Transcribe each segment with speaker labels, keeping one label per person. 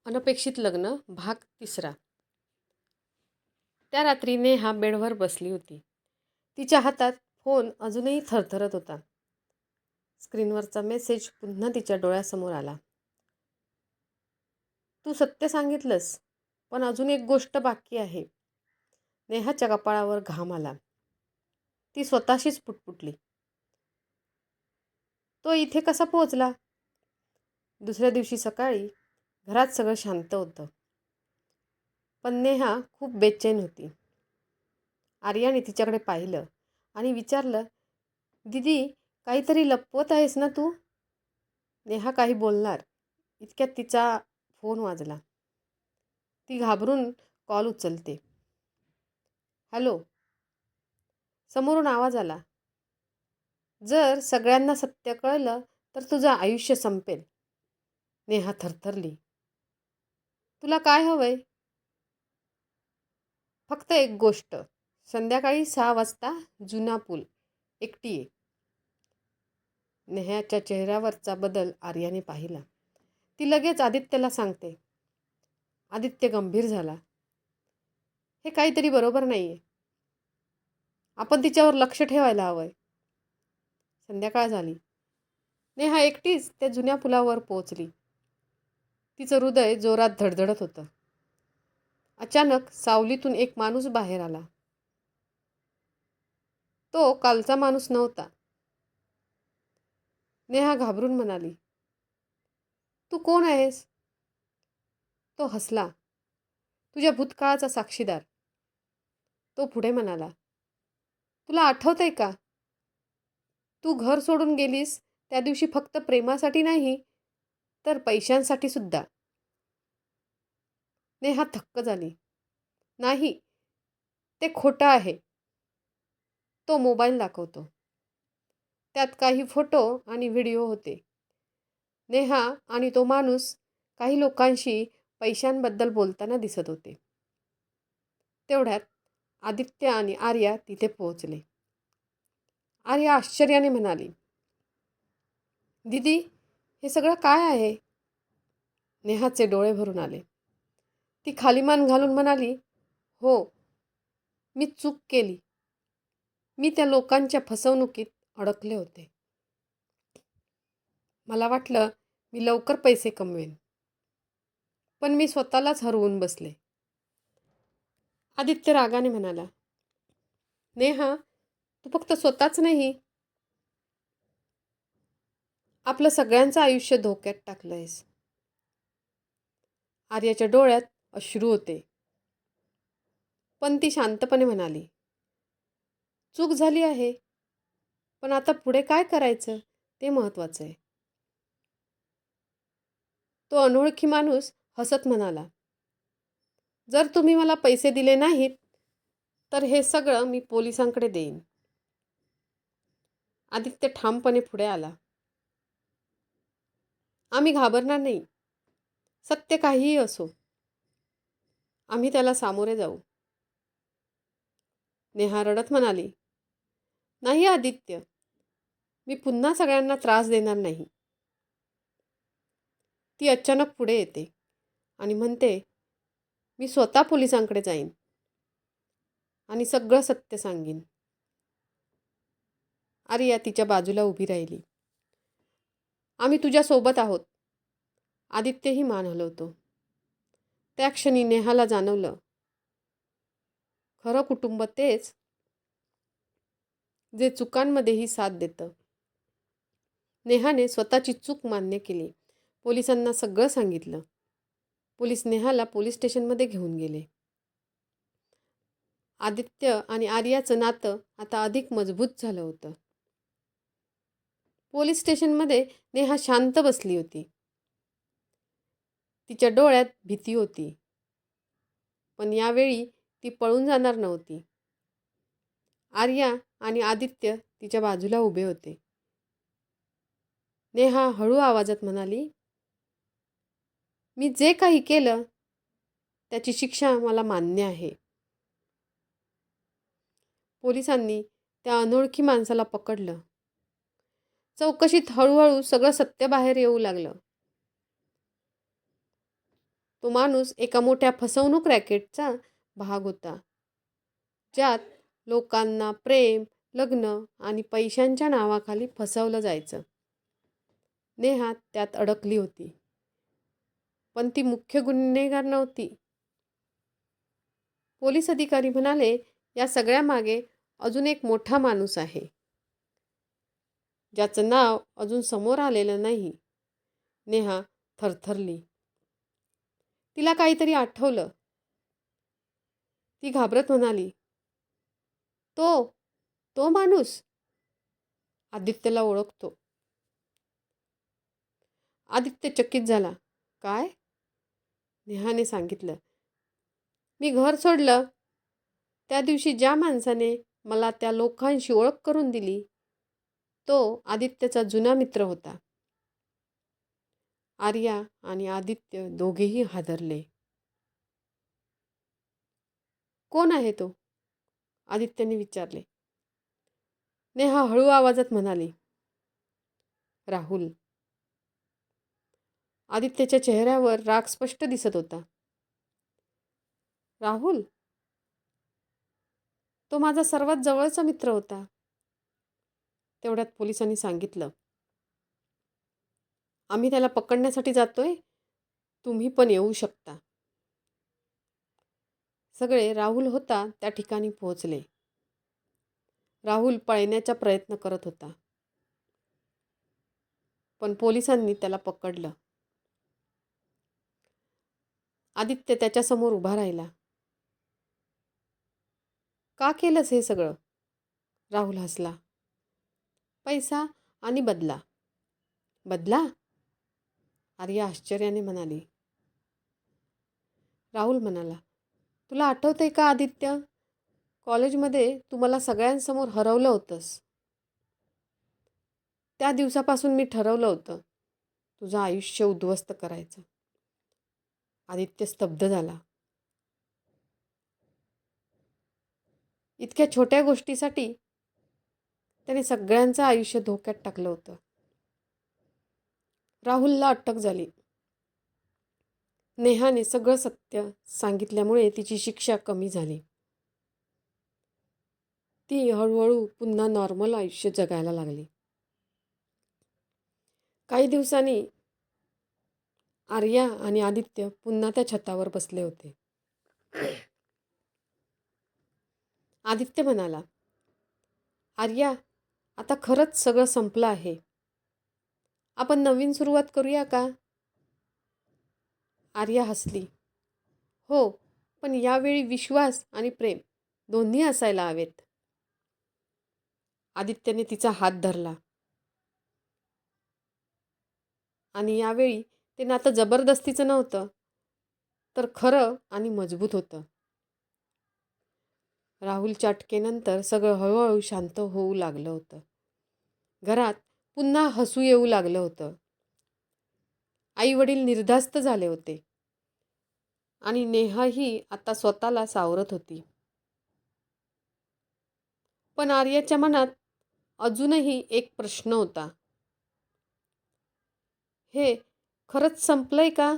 Speaker 1: अनपेक्षित लग्न भाग तिसरा. त्या रात्री नेहा बेडवर बसली होती. तिच्या हातात फोन अजूनही थरथरत होता. स्क्रीनवरचा मेसेज पुन्हा तिच्या डोळ्यासमोर आला. तू सत्य सांगितलंस, पण अजून एक गोष्ट बाकी आहे. नेहाच्या कपाळावर घाम आला. ती स्वतःशीच पुटपुटली. तो इथे कसा पोहोचला? दुसऱ्या दिवशी सकाळी घरात सगळं शांत होतं. पण नेहा खूप बेचैन होती. आर्याने तिच्याकडे पाहिलं आणि विचारलं, दीदी, काहीतरी लपवत आहेस ना तू? नेहा काही बोलणार इतक्यात तिचा फोन वाजला. ती घाबरून कॉल उचलते. हॅलो. समोरून आवाज आला. जर सगळ्यांना सत्य कळलं तर तुझं आयुष्य संपेल. नेहा थरथरली. तुला काय हवंय? फक्त एक गोष्ट. संध्याकाळी 6 वाजता जुना पूल. एकटी ये. नेहाच्या चेहऱ्यावरचा बदल आर्याने पाहिला. ती लगेच आदित्यला सांगते. आदित्य गंभीर झाला. हे काहीतरी बरोबर नाहीये. आपण तिच्यावर लक्ष ठेवायला हवंय. संध्याकाळ झाली. नेहा एकटीच त्या जुन्या पुलावर पोहोचली. तिचं हृदय जोरात धडधडत होतं. अचानक सावलीतून एक माणूस बाहेर आला. तो कालचा माणूस नव्हता. नेहा घाबरून म्हणाली, तू कोण आहेस? तो हसला. तुझ्या भूतकाळाचा साक्षीदार. तो पुढे म्हणाला, तुला आठवतंय का? तू घर सोडून गेलीस त्या दिवशी फक्त प्रेमासाठी नाही, तर पैशांसाठी सुद्धा. नेहा थक्क झाली. नाही, ते खोटं आहे. तो मोबाईल दाखवतो. त्यात काही फोटो आणि व्हिडिओ होते. नेहा आणि तो माणूस काही लोकांशी पैशांबद्दल बोलताना दिसत होते. तेवढ्यात आदित्य आणि आर्या तिथे पोहोचले. आर्या आश्चर्याने म्हणाली, दीदी, हे सगळं काय आहे? नेहाचे डोळे भरून आले. ती खाली मान घालून म्हणाली, हो, मी चूक केली. मी त्या लोकांच्या फसवणुकीत अडकले होते. मला वाटलं मी लवकर पैसे कमवेन, पण मी स्वतःलाच हरवून बसले. आदित्य रागाने म्हणाला, नेहा, तू फक्त स्वतःच नाही, आपलं सगळ्यांचं आयुष्य धोक्यात टाकलंयस. आर्याच्या डोळ्यात अश्रू होते. पण ती शांतपणे म्हणाली, चूक झाली आहे, पण आता पुढे काय करायचं ते महत्त्वाचं आहे. तो अनोळखी माणूस हसत म्हणाला, जर तुम्ही मला पैसे दिले नाहीत, तर हे सगळं मी पोलिसांकडे देईन. आदित्य ठामपणे पुढे आला. आम्ही घाबरणार नाही. सत्य काहीही असो. आम्ही त्याला सामोरे जाऊ. नेहा रडत म्हणाली, नाही आदित्य, मी पुन्हा सगळ्यांना त्रास देणार नाही. ती अचानक पुढे येते आणि म्हणते, मी स्वतः पोलिसांकडे जाईन आणि सगळं सत्य सांगीन. आर्या तिच्या बाजूला उभी राहिली. आम्ही तुझ्यासोबत आहोत. आदित्यही मान हलवतो. त्या क्षणी नेहाला जाणवलं, खरं कुटुंब तेच जे चुकांमध्येही साथ देतं. नेहाने स्वतःची चूक मान्य केली. पोलिसांना सगळं सांगितलं. पोलीस नेहाला पोलीस स्टेशनमध्ये घेऊन गेले. आदित्य आणि आर्याचं नातं आता अधिक मजबूत झालं होतं. पोलीस स्टेशनमध्ये नेहा शांत बसली होती. तिच्या डोळ्यात भीती होती. पण यावेळी ती पळून जाणार नव्हती. आर्या आणि आदित्य तिच्या बाजूला उभे होते. नेहा हळू आवाजात म्हणाली, मी जे काही केलं त्याची शिक्षा मला मान्य आहे. पोलिसांनी त्या अनोळखी माणसाला पकडलं. चौकशीत हळूहळू सगळं सत्य बाहेर येऊ लागलं. तो माणूस एका मोठ्या फसवणूक रॅकेटचा भाग होता, ज्यात लोकांना प्रेम, लग्न आणि पैशांच्या नावाखाली फसवलं जायचं. नेहा त्यात अडकली होती, पण ती मुख्य गुन्हेगार नव्हती. पोलीस अधिकारी म्हणाले, या सगळ्यामागे अजून एक मोठा माणूस आहे, ज्याचं नाव अजून समोर आलेलं नाही. नेहा थरथरली. तिला काहीतरी आठवलं. ती घाबरत म्हणाली, तो तो माणूस आदित्यला ओळखतो. आदित्य चकित झाला. काय? नेहाने सांगितलं. मी घर सोडलं त्या दिवशी ज्या माणसाने मला त्या लोकांशी ओळख करून दिली, तो आदित्यचा जुना मित्र होता. आर्या आणि आदित्य दोघेही हादरले. कोण आहे तो? आदित्यने विचारले. नेहा हळू आवाजात म्हणाली, राहुल. आदित्यच्या चेहऱ्यावर राग स्पष्ट दिसत होता. राहुल? तो माझा सर्वात जवळचा मित्र होता. तेवढ्यात पोलिसांनी सांगितलं, आम्ही त्याला पकडण्यासाठी जातोय, तुम्ही पण येऊ शकता. सगळे राहुल होता त्या ठिकाणी पोहोचले. राहुल पळण्याचा प्रयत्न करत होता, पण पोलिसांनी त्याला पकडलं. आदित्य त्याच्यासमोर उभा राहिला. का केलंस हे सगळं? राहुल हसला. पैसा आणि बदला. बदला? आर्या आश्चर्याने म्हणाली. राहुल म्हणाला, तुला आठवतंय का आदित्य? कॉलेजमध्ये तू मला सगळ्यांसमोर हरवलं होतंस. त्या दिवसापासून मी ठरवलं होतं तुझं आयुष्य उद्ध्वस्त करायचं. आदित्य स्तब्ध झाला. इतक्या छोट्या गोष्टीसाठी त्याने सगळ्यांचं आयुष्य धोक्यात टाकलं होतं. राहुलला अटक झाली. नेहाने सगळं सत्य सांगितल्यामुळे तिची शिक्षा कमी झाली. ती हळूहळू पुन्हा नॉर्मल आयुष्य जगायला लागली. काही दिवसांनी आर्या आणि आदित्य पुन्हा त्या छतावर बसले होते. आदित्य म्हणाला, आर्या, आता खरंच सगळं संपलं आहे. आपण नवीन सुरुवात करूया का? आर्या हसली. हो, पण यावेळी विश्वास आणि प्रेम दोन्ही असायला हवेत. आदित्यने तिचा हात धरला. आणि यावेळी ते नातं जबरदस्तीचं नव्हतं, तर खरं आणि मजबूत होतं. राहुलच्या अटकेनंतर सगळं हळूहळू शांत होऊ लागलं होतं. घरात पुन्हा हसू येऊ लागलं होतं. आई वडील निर्धास्त झाले होते आणि नेहाही आता स्वतःला सावरत होती. पण आर्याच्या मनात अजूनही एक प्रश्न होता. हे खरंच संपलंय का?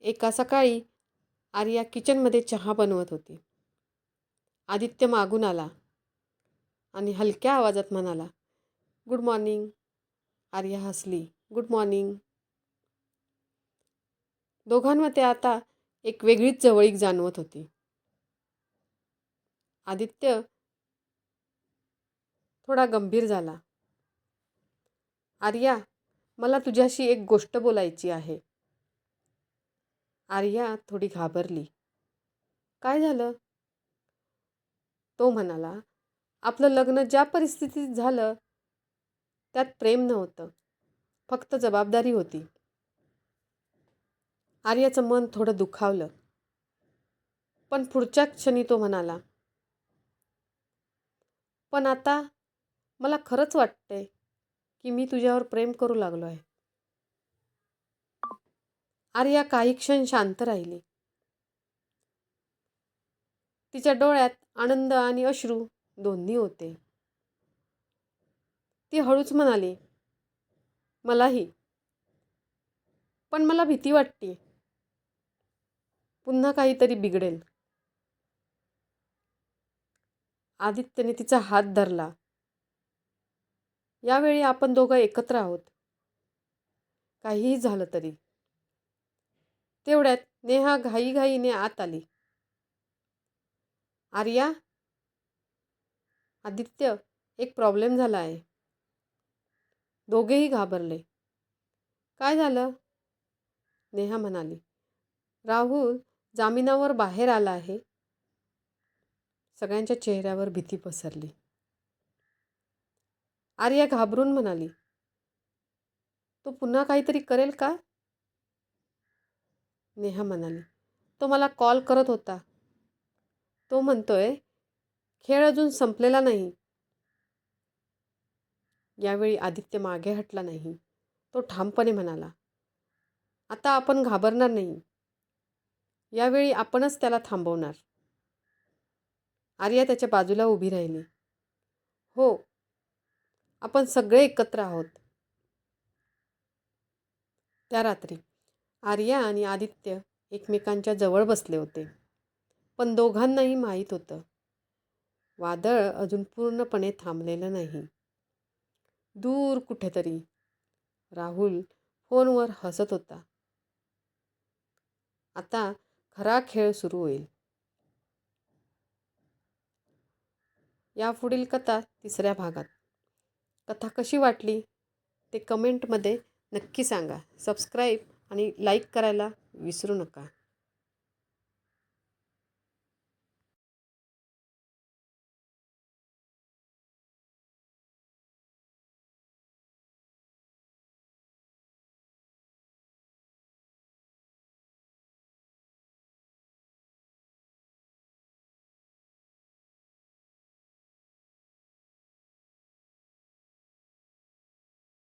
Speaker 1: एका सकाळी आर्या किचनमध्ये चहा बनवत होती. आदित्य मागून आला आणि हलक्या आवाजात म्हणाला, गुड मॉर्निंग. आर्या हसली. Good morning. दोघांमध्ये आता एक वेगळीच जवळीक जाणवत होती. आदित्य थोडा गंभीर झाला. आर्या, मला तुझ्याशी एक गोष्ट बोलायची आहे. आर्या थोडी घाबरली. काय झालं? तो म्हणाला, आपलं लग्न ज्या परिस्थितीत झालं त्यात प्रेम नव्हतं, फक्त जबाबदारी होती. आर्याचं मन थोडं दुखावलं. पण पुढच्या क्षणी तो म्हणाला, पण आता मला खरंच वाटतंय की मी तुझ्यावर प्रेम करू लागलो आहे. आर्या काही क्षण शांत राहिली. तिच्या डोळ्यात आनंद आणि अश्रू दोन्ही होते. ती हळूच म्हणाली, मलाही. पण मला भीती वाटते, पुन्हा काहीतरी बिघडेल. आदित्यने तिचा हात धरला. यावेळी आपण दोघं एकत्र आहोत, काहीही झालं तरी. तेवढ्यात नेहा घाईघाईने आत आली. आर्या, आदित्य, एक प्रॉब्लेम झाला आहे. दोघेही घाबरले. काय झालं? नेहा म्हणाली. राहुल जामिनावर बाहेर आला आहे. सगळ्यांच्या चेहऱ्यावर भीती पसरली. आर्या घाबरून म्हणाली, तो पुन्हा काहीतरी करेल का? नेहा म्हणाली, तो मला कॉल करत होता. तो म्हणतोय, खेळ अजून संपलेला नाही. यावेळी आदित्य मागे हटला नाही. तो ठामपणे म्हणाला, आता आपण घाबरणार नाही. यावेळी आपणच त्याला थांबवणार. आर्या त्याच्या बाजूला उभी राहिली. हो, आपण सगळे एकत्र आहोत. त्या रात्री आर्या आणि आदित्य एकमेकांच्या जवळ बसले होते. पण दोघांनाही माहीत होतं, वादळ अजून पूर्णपणे थांबलेलं नाही. दूर कुठेतरी राहुल फोनवर हसत होता. आता खरा खेळ सुरू होईल. यापुढील कथा 3ऱ्या भागात. कथा कशी वाटली ते कमेंटमध्ये नक्की सांगा. सबस्क्राईब आणि लाईक करायला विसरू नका.